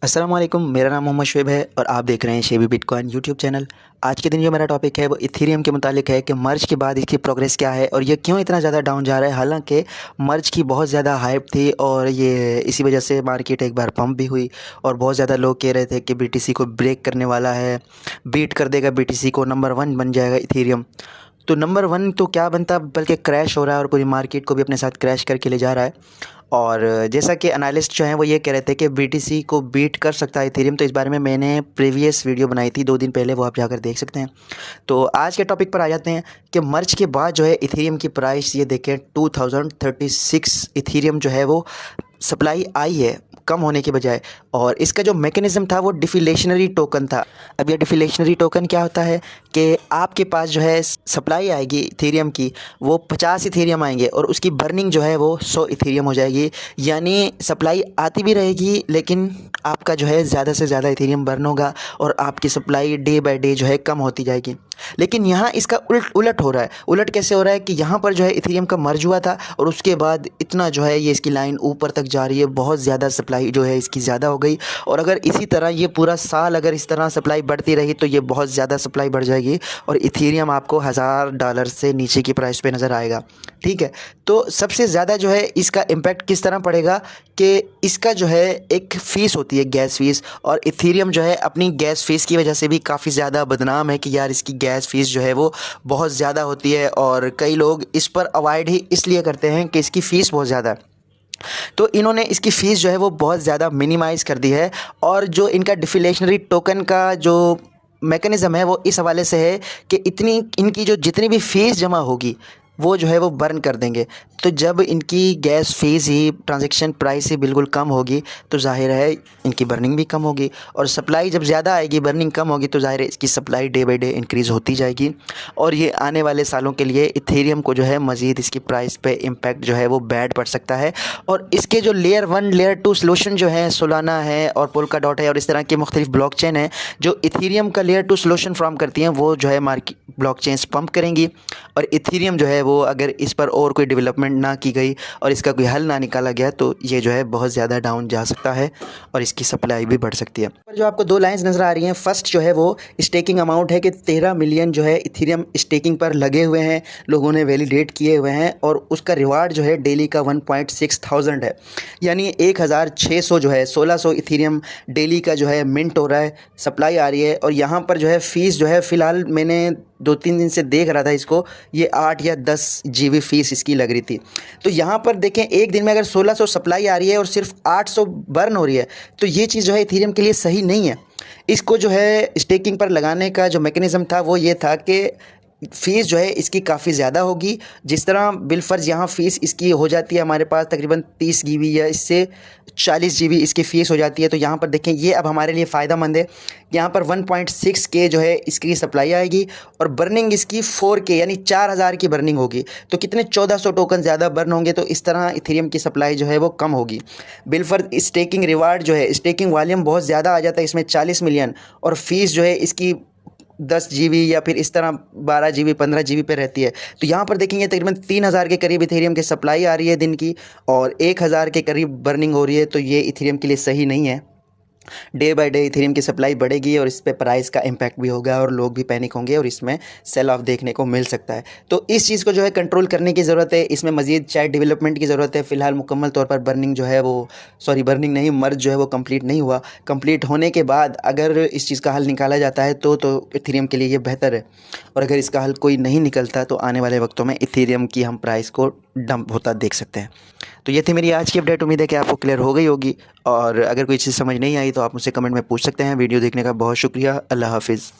अस्सलाम वालेकुम। मेरा नाम मोहम्मद शुएब है और आप देख रहे हैं शेबी बिटकॉइन यूट्यूब चैनल। आज के दिन जो मेरा टॉपिक है वो इथेरियम के मुतालिक है कि मर्ज के बाद इसकी प्रोग्रेस क्या है और ये क्यों इतना ज़्यादा डाउन जा रहा है। हालांकि मर्ज की बहुत ज़्यादा हाइप थी और ये इसी वजह से मार्केट एक बार पंप भी हुई और बहुत ज़्यादा लोग कह रहे थे कि बीटीसी को ब्रेक करने वाला है, बीट कर देगा बीटीसी को, नंबर 1 बन जाएगा इथेरियम। तो नंबर 1 तो क्या बनता, बल्कि क्रैश हो रहा है और पूरी मार्केट को भी अपने साथ क्रैश करके ले जा रहा है। और जैसा कि एनालिस्ट जो हैं वो ये कह रहे थे कि बीटीसी को बीट कर सकता है इथेरियम। तो इस बारे में मैंने प्रीवियस वीडियो बनाई थी 2 दिन पहले, वो आप जाकर देख सकते हैं। तो आज के टॉपिक पर आ जाते हैं कि मर्ज के बाद जो है इथेरियम की प्राइस ये देखें 2036 इथेरियम जो है वो सप्लाई आई है कम होने के बजाय। और इसका जो मैकेनिज़्म था वो डिफिलेशनरी टोकन था। अब ये डिफिलेशनरी टोकन क्या होता है कि आपके पास जो है सप्लाई आएगी इथेरियम की, वो 50 इथेरियम आएंगे और उसकी बर्निंग जो है वो 100 इथेरियम हो जाएगी। यानी सप्लाई आती भी रहेगी लेकिन आपका जो है ज़्यादा से ज़्यादा इथेरियम बर्न होगा और आपकी सप्लाई डे बाय डे जो है कम होती जाएगी। लेकिन यहाँ इसका उलट हो रहा है। उलट कैसे हो रहा है कि यहाँ पर जो है इथेरियम का मर्ज हुआ था और उसके बाद इतना जो है ये इसकी लाइन ऊपर तक जा रही है, बहुत ज़्यादा सप्लाई जो है इसकी ज़्यादा हो गई। और अगर इसी तरह ये पूरा साल अगर इस तरह सप्लाई बढ़ती रही तो ये बहुत ज़्यादा सप्लाई बढ़ जाएगी और इथेरियम आपको $1000 से नीचे की प्राइस पे नज़र आएगा। ठीक है, तो सबसे ज़्यादा जो है इसका इम्पैक्ट किस तरह पड़ेगा कि इसका जो है एक फ़ीस होती है, गैस फ़ीस, और इथेरियम जो है अपनी गैस फ़ीस की वजह से भी काफ़ी ज़्यादा बदनाम है कि यार इसकी गैस फ़ीस जो है वो बहुत ज़्यादा होती है और कई लोग इस पर अवॉइड ही इसलिए करते हैं कि इसकी फ़ीस बहुत ज़्यादा है। तो इन्होंने इसकी फ़ीस जो है वो बहुत ज़्यादा मिनिमाइज़ कर दी है और जो इनका डिफिलेशनरी टोकन का जो मैकेनिज़्म है वो इस हवाले से है कि इतनी इनकी जो जितनी भी फ़ीस जमा होगी वो जो है वो बर्न कर देंगे। तो जब इनकी गैस फ़ीस ही, ट्रांजैक्शन प्राइस ही बिल्कुल कम होगी तो ज़ाहिर है इनकी बर्निंग भी कम होगी और सप्लाई जब ज़्यादा आएगी, बर्निंग कम होगी तो ज़ाहिर है इसकी supply day by day increase होती जाएगी और ये आने वाले सालों के लिए इथेरियम को जो है मज़ीद इसकी प्राइस पे इम्पैक्ट जो है वो बैड पड़ सकता है। और इसके जो लेयर 1 लेयर 2 सॉल्यूशन जो हैं, सोलाना है और पोल्का डॉट है और इस तरह के मुख्तलिफ ब्लॉकचेन हैं जो इथेरियम का लेयर 2 सॉल्यूशन फ्राहम करती हैं, वो जो है मार्केट ब्लॉकचेन्स पंप करेंगी और इथेरियम जो है वो अगर इस पर और कोई डेवलपमेंट ना की गई और इसका कोई हल ना निकाला गया तो ये जो है बहुत ज़्यादा डाउन जा सकता है और इसकी सप्लाई भी बढ़ सकती है। पर जो आपको 2 लाइंस नज़र आ रही हैं, फर्स्ट जो है वो स्टेकिंग अमाउंट है कि 13 मिलियन जो है इथेरियम स्टेकिंग पर लगे हुए हैं, लोगों ने वैलिडेट किए हुए हैं और उसका रिवार्ड जो है डेली का 1.6 थाउजेंड है। यानी 1600 जो है 1600 इथेरियम डेली का जो है मिंट हो रहा है, सप्लाई आ रही है। और यहाँ पर जो है फ़ीस जो है फ़िलहाल मैंने 2-3 दिन से देख रहा था इसको, ये 8 या 10 जीबी फ़ीस इसकी लग रही थी। तो यहाँ पर देखें एक दिन में अगर 1600 सप्लाई आ रही है और सिर्फ 800 बर्न हो रही है तो ये चीज़ जो है इथेरियम के लिए सही नहीं है। इसको जो है स्टेकिंग पर लगाने का जो मैकेनिज़्म था वो ये था कि फ़ीस जो है इसकी काफ़ी ज़्यादा होगी। जिस तरह बिलफ़र्ज़ यहाँ फ़ीस इसकी हो जाती है हमारे पास तकरीबन 30 जीबी या इससे 40 जीबी इसकी फ़ीस हो जाती है। तो यहाँ पर देखें ये अब हमारे लिए फ़ायदेमंद है। यहाँ पर 1.6 के जो है इसकी सप्लाई आएगी और बर्निंग इसकी 4 के यानी 4000 की बर्निंग होगी। तो कितने 1400 टोकन ज़्यादा बर्न होंगे, तो इस तरह इथेरियम की सप्लाई जो है वो कम होगी। बिलफ़र्ज़ स्टेकिंग रिवार्ड जो है, स्टेकिंग वॉल्यूम बहुत ज़्यादा आ जाता है इसमें 40 मिलियन और फ़ीस जो है इसकी 10 जीबी या फिर इस तरह 12 जीबी 15 जीबी पे रहती है। तो यहाँ पर देखेंगे तकरीबन 3000 के करीब इथेरियम की सप्लाई आ रही है दिन की और 1000 के करीब बर्निंग हो रही है। तो ये इथेरियम के लिए सही नहीं है। डे बाय डे इथेरियम की सप्लाई बढ़ेगी और इस पे प्राइस का इम्पैक्ट भी होगा और लोग भी पैनिक होंगे और इसमें सेल ऑफ देखने को मिल सकता है। तो इस चीज़ को जो है कंट्रोल करने की ज़रूरत है, इसमें मज़ीद शायद डेवलपमेंट की ज़रूरत है। फ़िलहाल मुकम्मल तौर पर बर्निंग जो है वो, सॉरी बर्निंग नहीं, मर्ज जो है वो कंप्लीट नहीं हुआ। कंप्लीट होने के बाद अगर इस चीज़ का हल निकाला जाता है तो इथेरियम के लिए ये बेहतर है और अगर इसका हल कोई नहीं निकलता तो आने वाले वक्तों में इथेरियम की हम प्राइस को डंप होता देख सकते हैं। तो ये थी मेरी आज की अपडेट। उम्मीद है कि आपको क्लियर हो गई होगी और अगर कोई चीज़ समझ नहीं आई तो आप मुझसे कमेंट में पूछ सकते हैं। वीडियो देखने का बहुत शुक्रिया। अल्लाह हाफ़िज़।